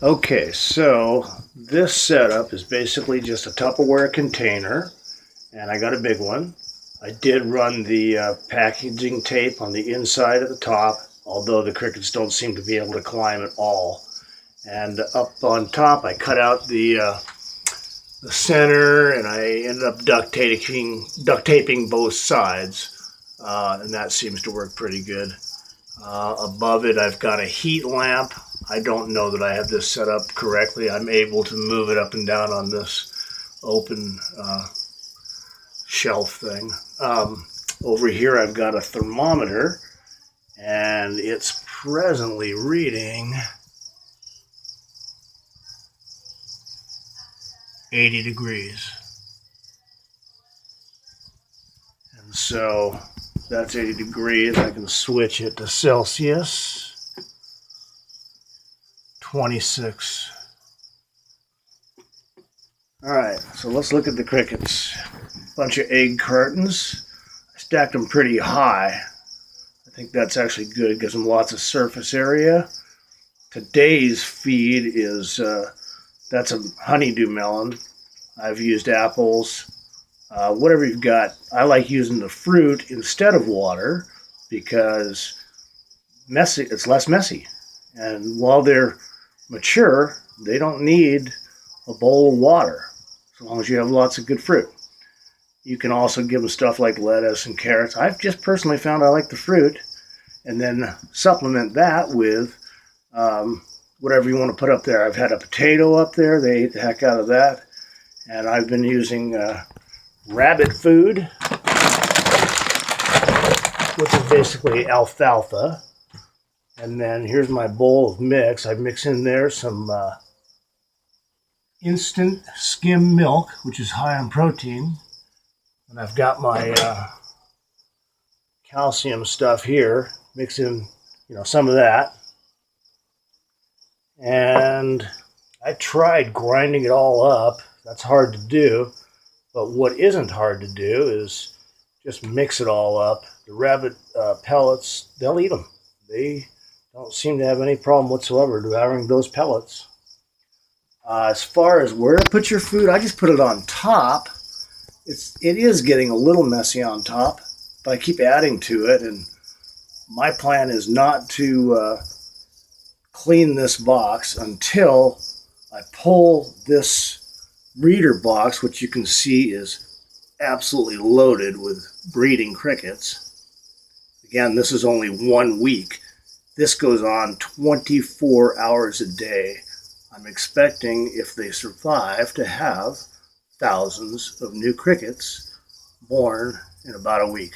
Okay, so this setup is basically just a Tupperware container, and I got a big one. I did run the packaging tape on the inside at the top, although the crickets don't seem to be able to climb at all. And up on top, I cut out the center, and I ended up duct taping both sides, and that seems to work pretty good. Above it, I've got a heat lamp. I don't know that I have this set up correctly. I'm able to move it up and down on this open shelf thing. Over here, I've got a thermometer, and it's presently reading 80 degrees. And so that's 80 degrees. I can switch it to Celsius. 26. All right, so let's look at the crickets. Bunch of egg cartons. I stacked them pretty high. I think that's actually good. Gives them lots of surface area. Today's feed is that's a honeydew melon. I've used apples. Whatever you've got. I like using the fruit instead of water because it's less messy. And while they're mature, they don't need a bowl of water as long as you have lots of good fruit. You can also give them stuff like lettuce and carrots. I've just personally found I like the fruit, and then supplement that with whatever you want to put up there. I've had a potato up there. They ate the heck out of that. And I've been using rabbit food, which is basically alfalfa. And then here's my bowl of mix. I mix in there some instant skim milk, which is high on protein. And I've got my calcium stuff here. Mix in, some of that. And I tried grinding it all up. That's hard to do. But what isn't hard to do is just mix it all up. The rabbit pellets, they'll eat them. They don't seem to have any problem whatsoever devouring those pellets. As far as where to put your food, I just put it on top. It is getting a little messy on top, but I keep adding to it. And my plan is not to clean this box until I pull this reader box, which you can see is absolutely loaded with breeding crickets. Again, this is only 1 week. This goes on 24 hours a day. I'm expecting, if they survive, to have thousands of new crickets born in about a week.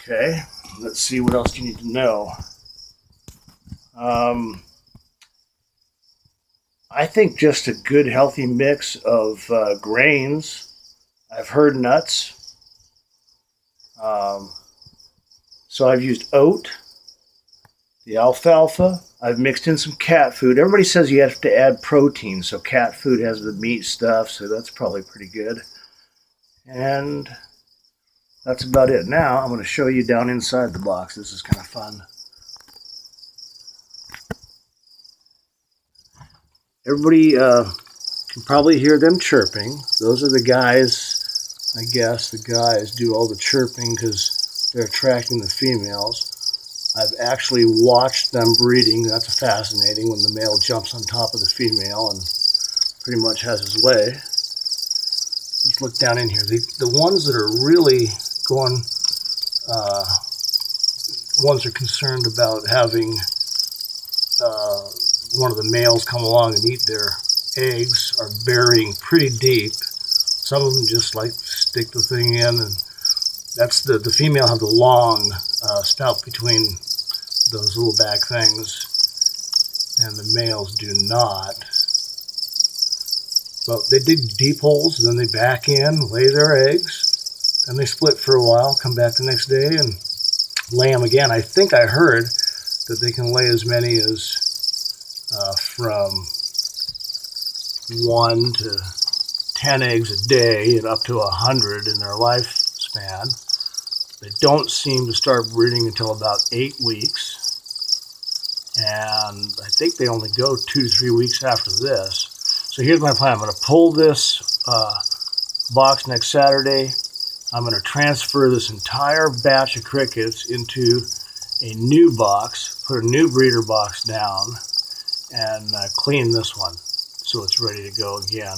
Okay, let's see what else you need to know. I think just a good healthy mix of grains. I've heard nuts. So I've used oat, the alfalfa. I've mixed in some cat food. Everybody says you have to add protein, so cat food has the meat stuff, so that's probably pretty good. And that's about it. Now I'm going to show you down inside the box. This is kind of fun. Everybody can probably hear them chirping. Those are the guys, I guess. The guys do all the chirping because they're attracting the females. I've actually watched them breeding. That's fascinating when the male jumps on top of the female and pretty much has his way. Let's look down in here. The ones that are really going, ones are concerned about having one of the males come along and eat their eggs are burying pretty deep. Some of them just like stick the thing in, and that's the female have the long spout between those little back things, and the males do not. But they dig deep holes, then they back in, lay their eggs, then they split for a while, come back the next day and lay them again. I think I heard that they can lay as many as from 1 to 10 eggs a day and up to 100 in their lifespan. They don't seem to start breeding until about 8 weeks. and I think they only go 2 to 3 weeks after this. So here's my plan. I'm going to pull this box next Saturday. I'm going to transfer this entire batch of crickets into a new box, put a new breeder box down, and clean this one so it's ready to go again.